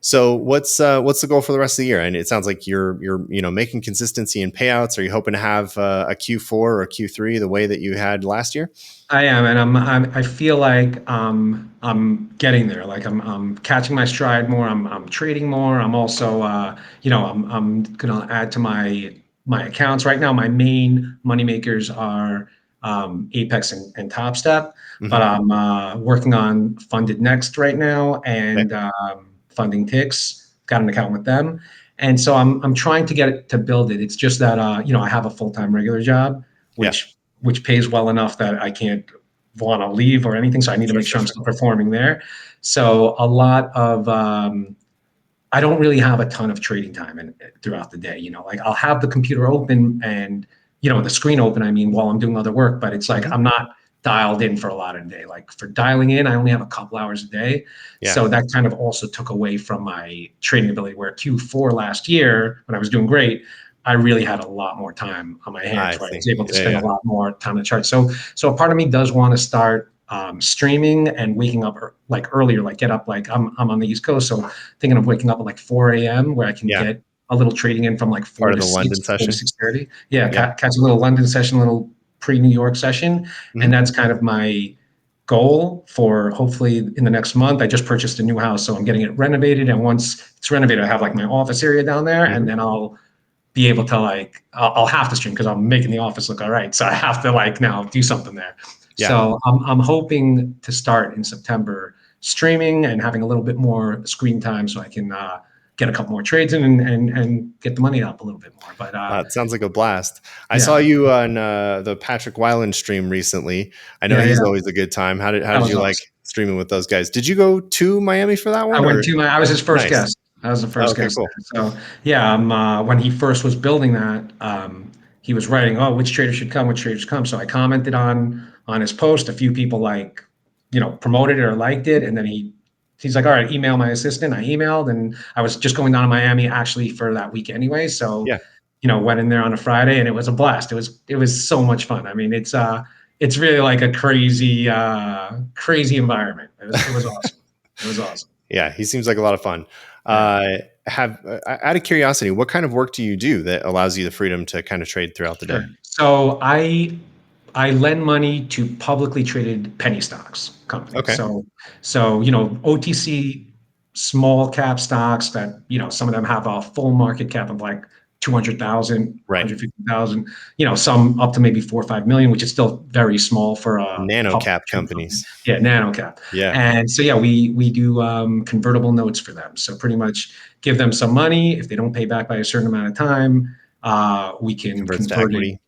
So what's the goal for the rest of the year? And it sounds like you're making consistency in payouts. Are you hoping to have a Q4 or a Q3 the way that you had last year? I am, and I feel like I'm getting there. Like I'm catching my stride more. I'm trading more. I'm also I'm gonna add to my accounts right now. My main money makers are Apex and Top Step, but Mm-hmm. I'm working on FundedNext right now Okay. and FundingTix. Got an account with them, and so I'm trying to get it to build it. It's just that I have a full-time regular job, Yeah. which pays well enough that I can't want to leave or anything. So I need to Sure. make Sure. sure I'm Sure. still performing there. So a lot of I don't really have a ton of trading time throughout the day. Like I'll have the computer open and the screen open. I mean, while I'm doing other work, but it's like Mm-hmm. I'm not dialed in for a lot of the day. Like for dialing in, I only have a couple hours a day. Yeah. So that kind of also took away from my trading ability. Where Q4 last year, when I was doing great, I really had a lot more time on my I hands where I see. was able to Yeah. spend a Yeah. lot more time on the chart. So a part of me does want to start streaming and waking up like earlier, like get up, like I'm on the East Coast. So thinking of waking up at like 4 a.m. where I can Yeah. get a little trading in from like Part 4 of to the 6, London 4 to session. 6:30. Yeah, Yeah. catch a little London session, a little pre-New York session. And Mm-hmm. that's kind of my goal for hopefully in the next month. I just purchased a new house, so I'm getting it renovated. And once it's renovated, I have like my office area down there, Mm-hmm. and then I'll be able to like I'll have to stream because I'm making the office look all right. So I have to like now do something there. Yeah. So I'm hoping to start in September streaming and having a little bit more screen time so I can get a couple more trades in and get the money up a little bit more. But It sounds like a blast. I saw yeah, you on the Patrick Weiland stream recently. I know yeah, he's always a good time. How that did was you like awesome. streaming with those guys? Did you go to Miami for that I one went or to I was his first nice? guest. I was the Oh, first okay, guest cool. there. So yeah, when he first was building that, he was writing, "Oh, which traders should come? Which traders come?" So I commented on his post. A few people promoted it or liked it, and then he's like, "All right, email my assistant." I emailed, and I was just going down to Miami actually for that week anyway. So Yeah. went in there on a Friday, and it was a blast. It was so much fun. I mean, it's really like a crazy environment. It was awesome. It was awesome. Yeah, he seems like a lot of fun. Yeah. Have out of curiosity, what kind of work do you do that allows you the freedom to kind of trade throughout the day? Sure. So I lend money to publicly traded penny stocks companies. Okay. So OTC small cap stocks that some of them have a full market cap of like 200,000, Right. 150,000. Some up to maybe 4 or 5 million, which is still very small for a Nano public cap traded company. companies. Yeah, nano cap. Yeah. And so yeah, we do convertible notes for them. So pretty much give them some money. If they don't pay back by a certain amount of time, we can Converts to convert it equity.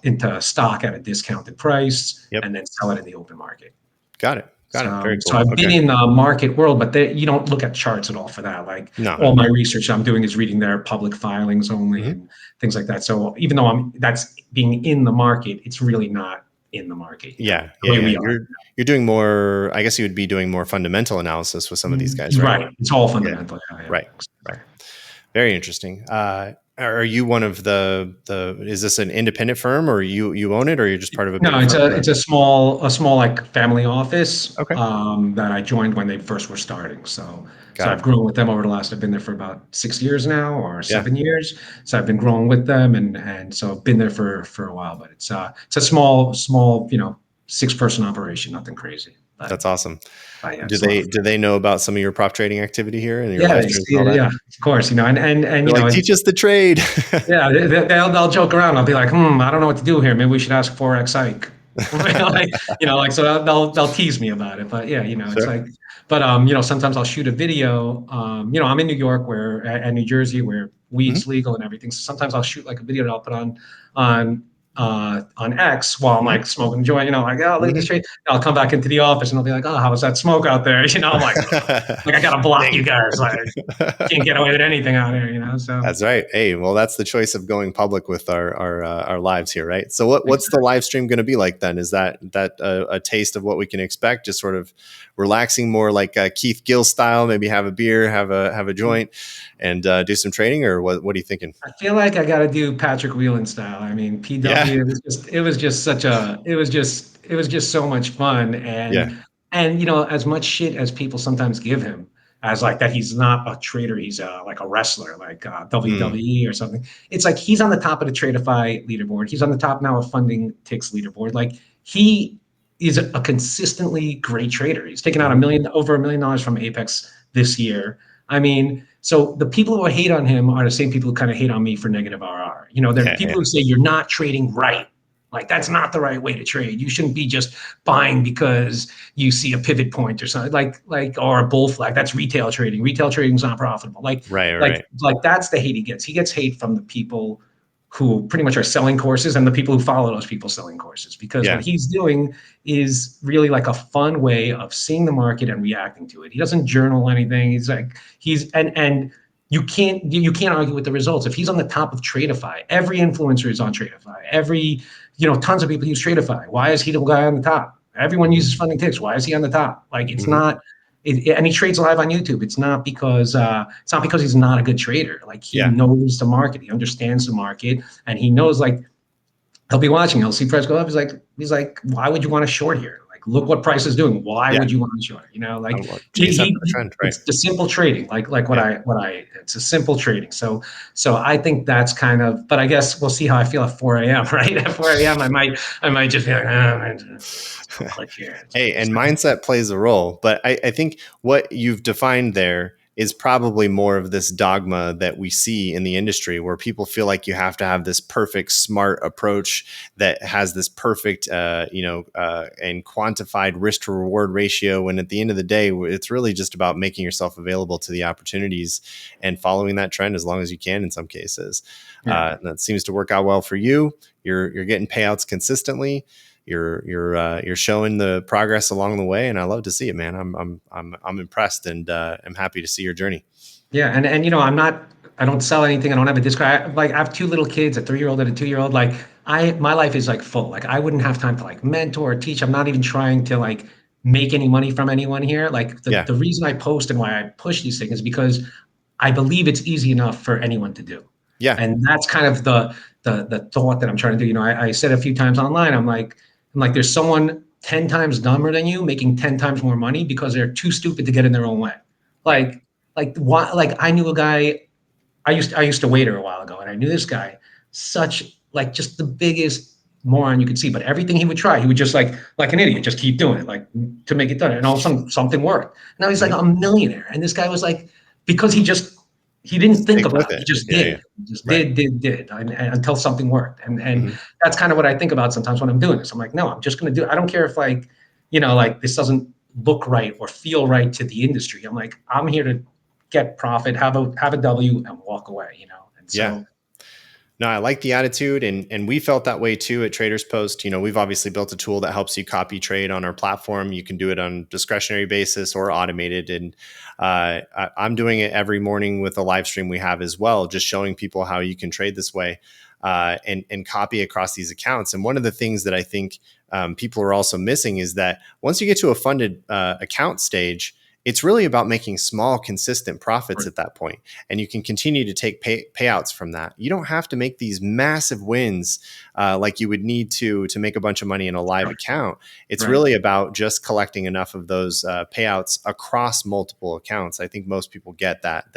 into stock at a discounted price Yep. and then sell it in the open market. Got it. Got it. Very So cool. I've been Okay. in the market world, but you don't look at charts at all for that. Like No, no, all no. my research I'm doing is reading their public filings only Mhm. and things like that. So even though that's being in the market, it's really not in the market, Yeah. the Yeah. way Yeah. we are. You're doing more, I guess you would be doing more fundamental analysis with some of these guys, right? Right. It's all Yeah. fundamental. Yeah, yeah. Right. Right. Very interesting. Are you one of is this an independent firm or you own it or you're just part of a No, bigger it's firm? a small like family office Okay. that I joined when they first were starting. So Got I've it. grown with them over the last. I've been there for about 6 years now or Yeah. 7 years. So I've been growing with them and so I've been there for a while. But it's a small 6-person operation, nothing crazy. But, That's awesome. it's a lot of fun. Do they know about some of your prop trading activity here and your Yeah, live streams and all that? yeah, of course, and They're like, teach us the trade. yeah, they'll joke around. I'll be like, I don't know what to do here. Maybe we should ask ForexIke. So they'll tease me about it. But yeah, it's Sure. like, but sometimes I'll shoot a video. I'm in New York and New Jersey where Mhm. weed's legal and everything. So sometimes I'll shoot like a video that I'll put on X while I'm Mhm. like smoking a joint. Like, oh, look at this Mhm. trade. And I'll come back into the office and I'll be like, oh, how was that smoke out there? I'm like I gotta block Dang you guys. Like, can't it. get away with anything out here. So. That's right. Hey, well, that's the choice of going public with our lives here, right? So, what's the live stream going to be like then? Is that a taste of what we can expect? Just sort of relaxing, more like Keith Gill style. Maybe have a beer, have a joint, and do some trading, or what are you thinking? I feel like I got to do Patrick Whelan style. I mean, Yeah, PW. It was just so much fun, yeah, and as much shit as people sometimes give him, as like that he's not a trader, he's like a wrestler, like WWE or something. It's like he's on the top of the Tradeify leaderboard. He's on the top now of FundingTix leaderboard. Like he is a consistently great trader. He's taken out over $1 million from Apex this year. I mean, so the people who hate on him are the same people who kind of hate on me for negative RR. You know, they're people who say you're not trading right. Like that's not the right way to trade. You shouldn't be just buying because you see a pivot point or something like or a bull flag. That's retail trading. Retail trading is not profitable. Like that's the hate he gets. He gets hate from the people who pretty much are selling courses and the people who follow those people selling courses, because what he's doing is really like a fun way of seeing the market and reacting to it. He doesn't journal anything. He's like and you can't argue with the results. If he's on the top of Tradeify, every influencer is on Tradeify. Tons of people use Tradeify. Why is he the guy on the top? Everyone uses FundingTix. Why is he on the top? Like it's not. And he trades live on YouTube. It's not because he's not a good trader. Like he knows the market, he understands the market, and he knows like he'll be watching. He'll see price go up. He's like, why would you want to short here? Like, look what price is doing. Why would you want to short? Like the trend, right? It's the simple trading. It's a simple trading. So I think that's kind of. But I guess we'll see how I feel at 4 a.m. Right at 4 a.m. I might just be like, click here. Hey, and mindset plays a role, but I think what you've defined there is probably more of this dogma that we see in the industry, where people feel like you have to have this perfect, smart approach that has this perfect, and quantified risk to reward ratio. When at the end of the day, it's really just about making yourself available to the opportunities and following that trend as long as you can in some cases. That seems to work out well for you. You're getting payouts consistently. You're showing the progress along the way, and I love to see it, man. I'm impressed, and I'm happy to see your journey. Yeah, and I don't sell anything. I don't have a Discord. I have 2 little kids, a 3-year-old and a 2-year-old. Like my life is like full. Like I wouldn't have time to like mentor or teach. I'm not even trying to like make any money from anyone here. Like the reason I post and why I push these things is because I believe it's easy enough for anyone to do. Yeah, and that's kind of the thought that I'm trying to do. I said a few times online, I'm like, there's someone 10 times dumber than you making 10 times more money because they're too stupid to get in their own way. Like why? Like I knew a guy. I used to waiter a while ago, and I knew this guy, such like just the biggest moron you could see. But everything he would try, he would just like an idiot, just keep doing it, like to make it done. And all of a sudden, something worked. Now he's like a millionaire, and this guy was like, because he didn't think about it. He just did. He just did and until something worked. And that's kind of what I think about sometimes when I'm doing this. I'm like, no, I'm just going to do it. I don't care if like this doesn't look right or feel right to the industry. I'm like, I'm here to get profit, have a W and walk away, And so No, I like the attitude, and we felt that way too at TradersPost. We've obviously built a tool that helps you copy trade on our platform. You can do it on discretionary basis or automated, and I'm doing it every morning with a live stream we have as well, just showing people how you can trade this way and copy across these accounts. And one of the things that I think people are also missing is that once you get to a funded account stage, it's really about making small, consistent profits at that point. And you can continue to take payouts from that. You don't have to make these massive wins like you would need to make a bunch of money in a live account. It's really about just collecting enough of those payouts across multiple accounts. I think most people get that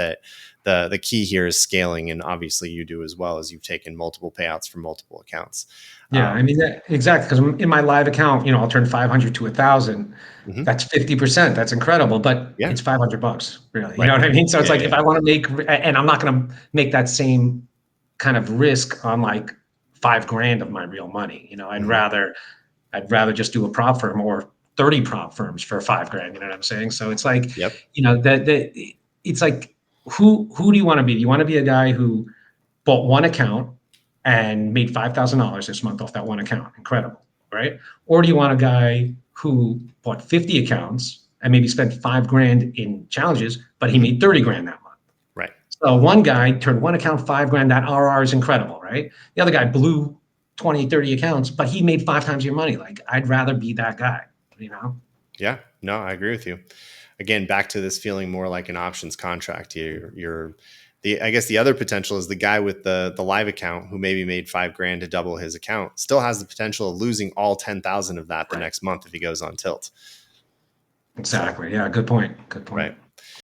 the key here is scaling. And obviously you do as well, as you've taken multiple payouts from multiple accounts. Yeah, I mean, exactly. Because in my live account, I'll turn 500 to 1,000. That's 50%. That's incredible, but it's $500, really. You know what I mean? So it's like if I want to make, and I'm not going to make that same kind of risk on like $5,000 of my real money. I'd rather just do a prop firm or 30 prop firms for $5,000. You know what I'm saying? So it's like, it's like, who do you want to be? Do you want to be a guy who bought one account and made $5,000 this month off that one account? Incredible, right? Or do you want a guy who bought 50 accounts and maybe spent $5,000 in challenges, but he made $30,000 that month? Right. So one guy turned one account $5,000. That RR is incredible, right? The other guy blew 20, 30 accounts, but he made 5 times your money. Like I'd rather be that guy, Yeah, no, I agree with you. Again, back to this feeling more like an options contract. I guess the other potential is the guy with the live account who maybe made $5,000 to double his account still has the potential of losing all 10,000 of that the next month if he goes on tilt. Exactly. Yeah. Good point. Right.